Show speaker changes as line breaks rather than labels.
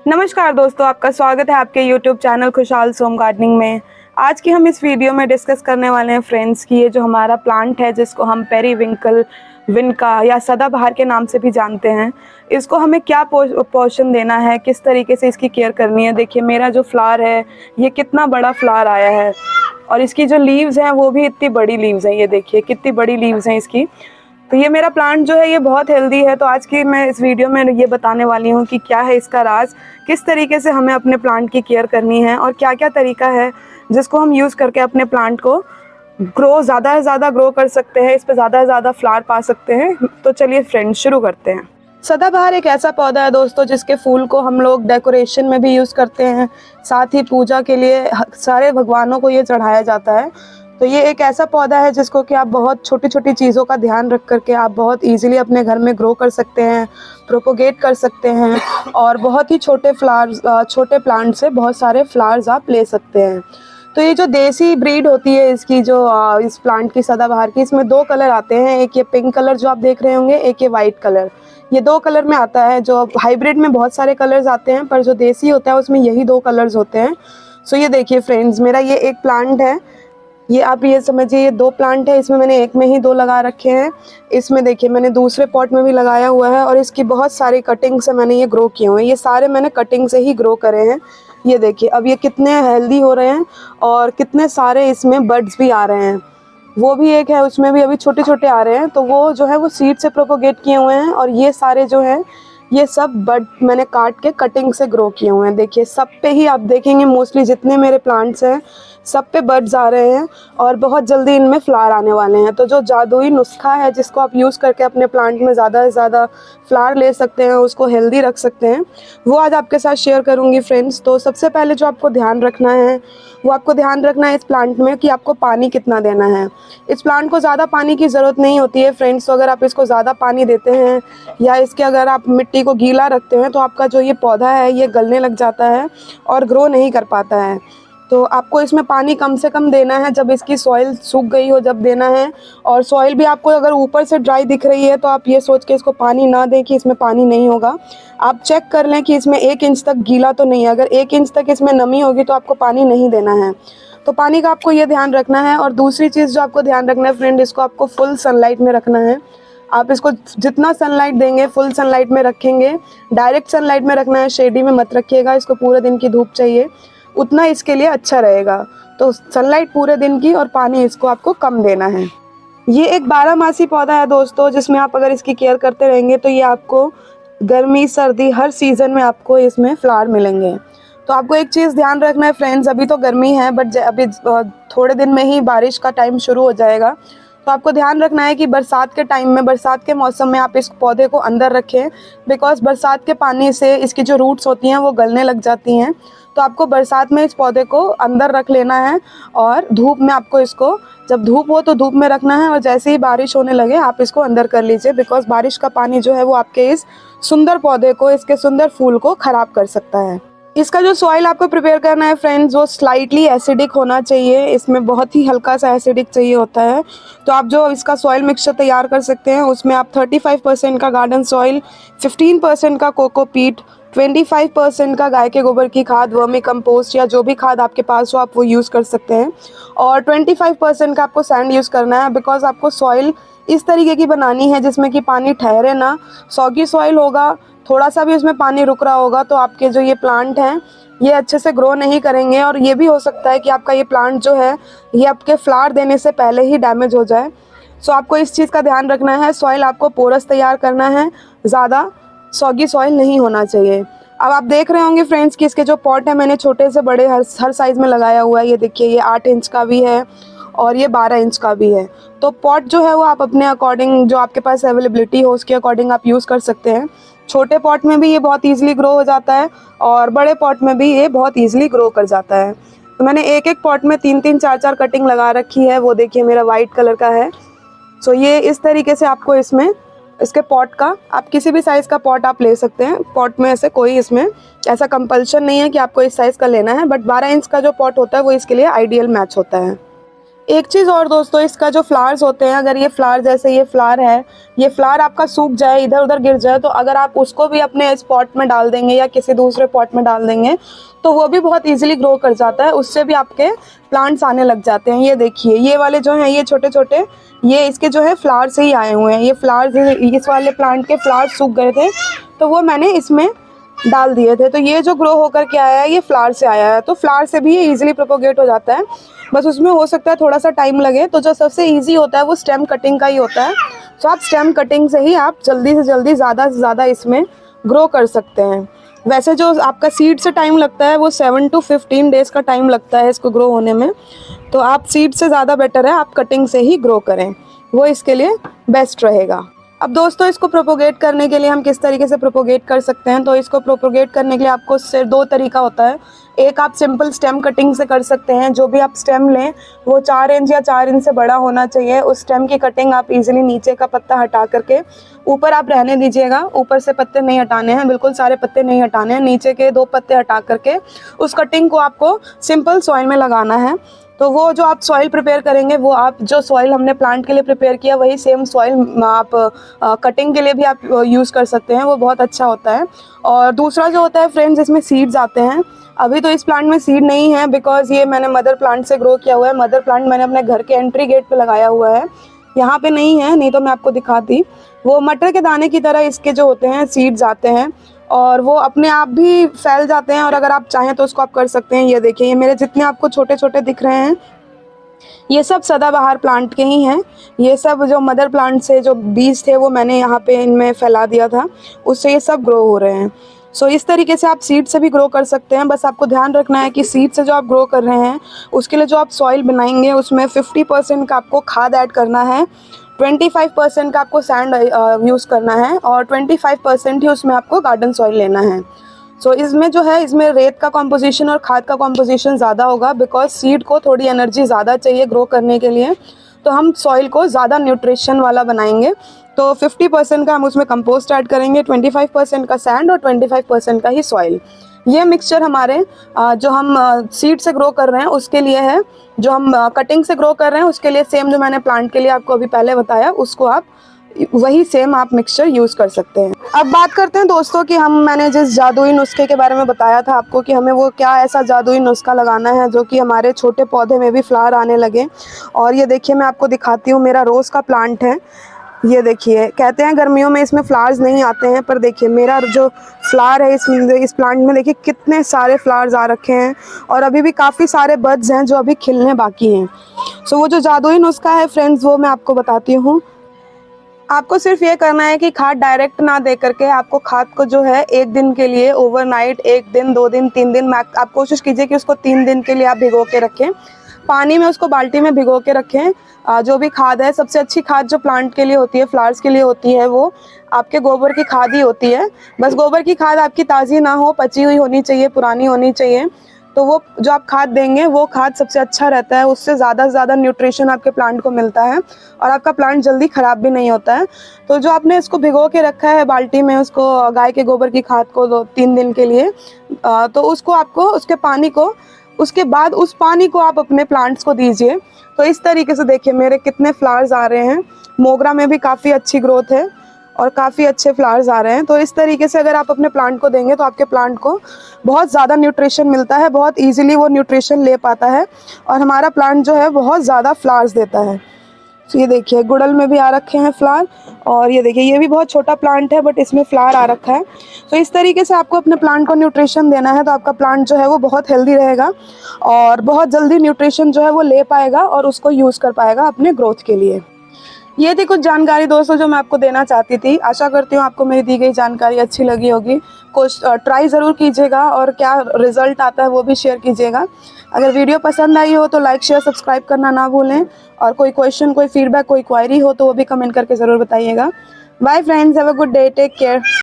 नमस्कार दोस्तों, आपका स्वागत है आपके YouTube चैनल खुशहाल सोम गार्डनिंग में। आज की हम इस वीडियो में डिस्कस करने वाले हैं फ्रेंड्स कि ये जो हमारा प्लांट है जिसको हम पेरीविंकल, विनका या सदाबहार के नाम से भी जानते हैं, इसको हमें क्या पोषण देना है, किस तरीके से इसकी केयर करनी है। देखिए मेरा जो फ्लावर है ये कितना बड़ा फ्लावर आया है और इसकी जो लीव्स हैं वो भी इतनी बड़ी लीव्स हैं। ये देखिए कितनी बड़ी लीव्स हैं इसकी। तो ये मेरा प्लांट जो है ये बहुत हेल्दी है। तो आज की मैं इस वीडियो में ये बताने वाली हूँ कि क्या है इसका राज, किस तरीके से हमें अपने प्लांट की केयर करनी है और क्या क्या तरीका है जिसको हम यूज़ करके अपने प्लांट को ज़्यादा से ज़्यादा ग्रो कर सकते हैं, इस पर ज़्यादा से ज़्यादा फ्लावर पा सकते हैं। तो चलिए फ्रेंड्स शुरू करते हैं। सदाबहार एक ऐसा पौधा है दोस्तों जिसके फूल को हम लोग डेकोरेशन में भी यूज़ करते हैं, साथ ही पूजा के लिए सारे भगवानों को ये चढ़ाया जाता है। तो ये एक ऐसा पौधा है जिसको कि आप बहुत छोटी छोटी चीज़ों का ध्यान रख करके आप बहुत इजीली अपने घर में ग्रो कर सकते हैं, प्रोपोगेट कर सकते हैं और बहुत ही छोटे छोटे प्लांट से बहुत सारे फ्लावर्स आप ले सकते हैं। तो ये जो देसी ब्रीड होती है इसकी, जो इस प्लांट की सदाबहार की, इसमें दो कलर आते हैं। एक ये पिंक कलर जो आप देख रहे होंगे, एक ये वाइट कलर। ये दो कलर में आता है। जो हाइब्रिड में बहुत सारे कलर्स आते हैं पर जो देसी होता है उसमें यही दो कलर्स होते हैं। सो ये देखिए फ्रेंड्स, मेरा ये एक प्लांट है, ये आप ये समझिए ये दो प्लांट है। इसमें मैंने एक में ही दो लगा रखे हैं। इसमें देखिए मैंने दूसरे पॉट में भी लगाया हुआ है और इसकी बहुत सारी कटिंग से मैंने ये ग्रो किए हुए हैं। ये सारे मैंने कटिंग से ही ग्रो करे हैं। ये देखिए अब ये कितने हेल्दी हो रहे हैं और कितने सारे इसमें बड्स भी आ रहे हैं। वो भी एक है, उसमें भी अभी छोटे छोटे आ रहे हैं। तो वो जो है वो सीड से प्रोपोगेट किए हुए हैं और ये सारे जो हैं ये सब बड मैंने काट के कटिंग से ग्रो किए हुए हैं। देखिए सब पे ही आप देखेंगे मोस्टली जितने मेरे प्लांट्स हैं सब पे बड्स आ रहे हैं और बहुत जल्दी इनमें फ्लावर आने वाले हैं। तो जो जादुई नुस्खा है जिसको आप यूज़ करके अपने प्लांट में ज़्यादा से ज़्यादा फ्लावर ले सकते हैं, उसको हेल्दी रख सकते हैं, वो आज आपके साथ शेयर करूँगी फ्रेंड्स। तो सबसे पहले जो आपको ध्यान रखना है वो आपको ध्यान रखना है इस प्लांट में कि आपको पानी कितना देना है। इस प्लांट को ज़्यादा पानी की ज़रूरत नहीं होती है फ्रेंड्स। तो अगर आप इसको ज़्यादा पानी देते हैं या इसके अगर आप मिट्टी को गीला रखते हैं तो आपका जो ये पौधा है ये गलने लग जाता है और ग्रो नहीं कर पाता है। तो आपको इसमें पानी कम से कम देना है, जब इसकी सॉइल सूख गई हो जब देना है। और सॉइल भी आपको अगर ऊपर से ड्राई दिख रही है तो आप ये सोच के इसको पानी ना दें कि इसमें पानी नहीं होगा। आप चेक कर लें कि इसमें 1 इंच तक गीला तो नहीं है। अगर 1 इंच तक इसमें नमी होगी तो आपको पानी नहीं देना है। तो पानी का आपको ये ध्यान रखना है। और दूसरी चीज़ जो आपको ध्यान रखना है फ्रेंड, इसको आपको फुल सनलाइट में रखना है। आप इसको जितना सनलाइट देंगे फुल सनलाइट में रखेंगे, डायरेक्ट सनलाइट में रखना है, शेडी में मत रखिएगा। इसको पूरे दिन की धूप चाहिए, उतना इसके लिए अच्छा रहेगा। तो सनलाइट पूरे दिन की और पानी इसको आपको कम देना है। ये एक 12मासी पौधा है दोस्तों, जिसमें आप अगर इसकी केयर करते रहेंगे तो ये आपको गर्मी सर्दी हर सीज़न में आपको इसमें फ्लावर मिलेंगे। तो आपको एक चीज़ ध्यान रखना है फ्रेंड्स, अभी तो गर्मी है बट अभी थोड़े दिन में ही बारिश का टाइम शुरू हो जाएगा। तो आपको ध्यान रखना है कि बरसात के टाइम में, बरसात के मौसम में आप इस पौधे को अंदर रखें, बिकॉज बरसात के पानी से इसकी जो रूट्स होती हैं वो गलने लग जाती हैं। तो आपको बरसात में इस पौधे को अंदर रख लेना है और धूप में आपको इसको, जब धूप हो तो धूप में रखना है और जैसे ही बारिश होने लगे आप इसको अंदर कर लीजिए, बिकॉज बारिश का पानी जो है वो आपके इस सुंदर पौधे को, इसके सुंदर फूल को ख़राब कर सकता है। इसका जो सॉइल आपको प्रिपेयर करना है फ्रेंड्स वो स्लाइटली एसिडिक होना चाहिए। इसमें बहुत ही हल्का सा एसिडिक चाहिए होता है। तो आप जो इसका सॉइल मिक्सचर तैयार कर सकते हैं उसमें आप 35% का गार्डन सॉइल, 15% का कोकोपीट, 25% का गाय के गोबर की खाद, वर्मी कंपोस्ट या जो भी खाद आपके पास हो आप वो यूज़ कर सकते हैं। और 25% का आपको सैंड यूज़ करना है, बिकॉज आपको सॉइल इस तरीके की बनानी है जिसमें कि पानी ठहरे ना। सॉगी सॉइल होगा, थोड़ा सा भी उसमें पानी रुक रहा होगा तो आपके जो ये प्लांट हैं ये अच्छे से ग्रो नहीं करेंगे और ये भी हो सकता है कि आपका ये प्लांट जो है ये आपके फ्लावर देने से पहले ही डैमेज हो जाए। सो आपको इस चीज़ का ध्यान रखना है। सॉइल आपको पोरस तैयार करना है, ज़्यादा सॉगी सॉइल नहीं होना चाहिए। अब आप देख रहे होंगे फ्रेंड्स कि इसके जो पॉट है मैंने छोटे से बड़े हर साइज़ में लगाया हुआ है। ये देखिए ये 8 इंच का भी है और ये 12 इंच का भी है। तो पॉट जो है वो आप अपने अकॉर्डिंग, जो आपके पास अवेलेबिलिटी हो उसके अकॉर्डिंग आप यूज़ कर सकते हैं। छोटे पॉट में भी ये बहुत ईजिली ग्रो हो जाता है और बड़े पॉट में भी ये बहुत ईजिली ग्रो कर जाता है। तो मैंने एक एक पॉट में 3-3 4-4 कटिंग लगा रखी है। वो देखिए मेरा वाइट कलर का है। सो ये इस तरीके से आपको इसमें इसके पॉट का, आप किसी भी साइज़ का पॉट आप ले सकते हैं। पॉट में ऐसे कोई इसमें ऐसा कंपल्शन नहीं है कि आपको इस साइज़ का लेना है, बट 12 इंच का जो पॉट होता है वो इसके लिए आइडियल मैच होता है। एक चीज़ और दोस्तों, इसका जो फ्लावर्स होते हैं, अगर ये फ्लावर जैसे ये फ्लावर है, ये फ्लावर आपका सूख जाए, इधर उधर गिर जाए, तो अगर आप उसको भी अपने इस पॉट में डाल देंगे या किसी दूसरे पॉट में डाल देंगे तो वो भी बहुत इजीली ग्रो कर जाता है, उससे भी आपके प्लांट्स आने लग जाते हैं। ये देखिए, ये वाले जो हैं ये छोटे छोटे, ये इसके जो है फ्लावर से ही आए हुए हैं। ये फ्लावर्स, इस वाले प्लांट के फ्लावर्स सूख गए थे तो वो मैंने इसमें डाल दिए थे, तो ये जो ग्रो होकर के आया है ये फ्लावर से आया है। तो फ्लावर से भी ये ईजिली प्रोपोगेट हो जाता है, बस उसमें हो सकता है थोड़ा सा टाइम लगे। तो जो सबसे ईजी होता है वो स्टेम कटिंग का ही होता है। तो आप स्टेम कटिंग से ही आप जल्दी से जल्दी ज़्यादा से ज़्यादा इसमें ग्रो कर सकते हैं। वैसे जो आपका सीड से टाइम लगता है वो 7 to 15 डेज़ का टाइम लगता है इसको ग्रो होने में। तो आप सीड से ज़्यादा बेटर है आप कटिंग से ही ग्रो करें, वो इसके लिए बेस्ट रहेगा। अब दोस्तों, इसको प्रोपोगेट करने के लिए हम किस तरीके से प्रोपोगेट कर सकते हैं, तो इसको प्रोपोगेट करने के लिए आपको सिर्फ 2 तरीका होता है। एक आप सिंपल स्टेम कटिंग से कर सकते हैं, जो भी आप स्टेम लें वो 4 इंच या 4 इंच से बड़ा होना चाहिए। उस स्टेम की कटिंग आप इजीली नीचे का पत्ता हटा करके ऊपर आप रहने दीजिएगा। ऊपर से पत्ते नहीं हटाने हैं, बिल्कुल सारे पत्ते नहीं हटाने हैं, नीचे के 2 पत्ते हटा करके उस कटिंग को आपको सिंपल सॉइल में लगाना है। तो वो जो आप सॉइल प्रिपेयर करेंगे, वो आप जो सॉइल हमने प्लांट के लिए प्रिपेयर किया वही सेम सॉइल आप कटिंग के लिए भी आप यूज़ कर सकते हैं, वो बहुत अच्छा होता है। और दूसरा जो होता है फ्रेंड्स, इसमें सीड्स आते हैं। अभी तो इस प्लांट में सीड नहीं है बिकॉज ये मैंने मदर प्लांट से ग्रो किया हुआ है। मदर प्लांट मैंने अपने घर के एंट्री गेट पे लगाया हुआ है, यहाँ पे नहीं है, नहीं तो मैं आपको दिखाती। वो मटर के दाने की तरह इसके जो होते हैं सीड्स आते हैं और वो अपने आप भी फैल जाते हैं, और अगर आप चाहें तो उसको आप कर सकते हैं। ये देखिए, ये मेरे जितने आपको छोटे छोटे दिख रहे हैं ये सब सदाबहार प्लांट के ही हैं। ये सब जो मदर प्लांट से जो बीज थे वो मैंने यहाँ पे इनमें फैला दिया था, उससे ये सब ग्रो हो रहे हैं। सो इस तरीके से आप सीड से भी ग्रो कर सकते हैं। बस आपको ध्यान रखना है कि सीड से जो आप ग्रो कर रहे हैं उसके लिए जो आप सॉइल बनाएंगे उसमें 50% का आपको खाद ऐड करना है, 25% का आपको सैंड यूज़ करना है और 25% ही उसमें आपको गार्डन सॉइल लेना है। सो इसमें जो है, इसमें रेत का कॉम्पोजिशन और खाद का कॉम्पोजिशन ज़्यादा होगा बिकॉज सीड को थोड़ी एनर्जी ज़्यादा चाहिए ग्रो करने के लिए, तो हम सॉइल को ज़्यादा न्यूट्रिशन वाला बनाएंगे। तो 50% का हम उसमें कंपोस्ट ऐड करेंगे, 25% का सैंड और 25% का ही सॉइल। ये मिक्सचर हमारे जो हम सीड से ग्रो कर रहे हैं उसके लिए है, जो हम कटिंग से ग्रो कर रहे हैं उसके लिए सेम जो मैंने प्लांट के लिए आपको अभी पहले बताया उसको आप वही सेम आप मिक्सचर यूज़ कर सकते हैं। अब बात करते हैं दोस्तों कि मैंने जिस जादुई नुस्खे के बारे में बताया था आपको कि हमें वो क्या ऐसा जादुई नुस्खा लगाना है जो कि हमारे छोटे पौधे में भी फ्लावर आने लगे। और ये देखिए, मैं आपको दिखाती हूँ, मेरा रोज़ का प्लांट है। ये देखिए, कहते हैं गर्मियों में इसमें फ्लावर्स नहीं आते हैं, पर देखिए मेरा जो फ्लावर है इस प्लांट में देखिए कितने सारे फ्लावर्स आ रखे हैं और अभी भी काफ़ी सारे बड्स हैं जो अभी खिलने बाकी हैं। सो वो जो जादुई नुस्खा है फ्रेंड्स, वो मैं आपको बताती हूँ। आपको सिर्फ ये करना है कि खाद डायरेक्ट ना दे करके आपको खाद को जो है 1 दिन के लिए ओवरनाइट, 1 दिन 2 दिन 3 दिन आप कोशिश कीजिए कि उसको 3 दिन के लिए आप भिगो के रखें, पानी में उसको बाल्टी में भिगो के रखें। जो भी खाद है, सबसे अच्छी खाद जो प्लांट के लिए होती है, फ्लावर्स के लिए होती है, वो आपके गोबर की खाद ही होती है। बस गोबर की खाद आपकी ताज़ी ना हो, पची हुई होनी चाहिए, पुरानी होनी चाहिए। तो वो जो आप खाद देंगे वो खाद सबसे अच्छा रहता है, उससे ज़्यादा से ज़्यादा न्यूट्रिशन आपके प्लांट को मिलता है और आपका प्लांट जल्दी ख़राब भी नहीं होता है। तो जो आपने इसको भिगो के रखा है बाल्टी में, उसको गाय के गोबर की खाद को 2-3 दिन के लिए, तो उसको आपको उसके बाद उस पानी को आप अपने प्लांट्स को दीजिए। तो इस तरीके से देखिए मेरे कितने फ्लावर्स आ रहे हैं। मोगरा में भी काफ़ी अच्छी ग्रोथ है और काफ़ी अच्छे फ्लावर्स आ रहे हैं। तो इस तरीके से अगर आप अपने प्लांट को देंगे तो आपके प्लांट को बहुत ज़्यादा न्यूट्रिशन मिलता है, बहुत इजीली वो न्यूट्रिशन ले पाता है और हमारा प्लांट जो है बहुत ज़्यादा फ्लावर्स देता है। तो ये देखिए, गुड़ल में भी आ रखे हैं फ्लावर, और ये देखिए ये भी बहुत छोटा प्लांट है बट इसमें फ्लावर आ रखा है। तो इस तरीके से आपको अपने प्लांट को न्यूट्रिशन देना है, तो आपका प्लांट जो है वो बहुत हेल्दी रहेगा और बहुत जल्दी न्यूट्रिशन जो है वो ले पाएगा और उसको यूज़ कर पाएगा अपने ग्रोथ के लिए। ये थी कुछ जानकारी दोस्तों जो मैं आपको देना चाहती थी। आशा करती हूँ आपको मेरी दी गई जानकारी अच्छी लगी होगी। कुछ ट्राई ज़रूर कीजिएगा और क्या रिज़ल्ट आता है वो भी शेयर कीजिएगा। अगर वीडियो पसंद आई हो तो लाइक शेयर सब्सक्राइब करना ना भूलें, और कोई क्वेश्चन, कोई फीडबैक, कोई क्वायरी हो तो वो भी कमेंट करके ज़रूर बताइएगा। Bye friends, have a good day, take care.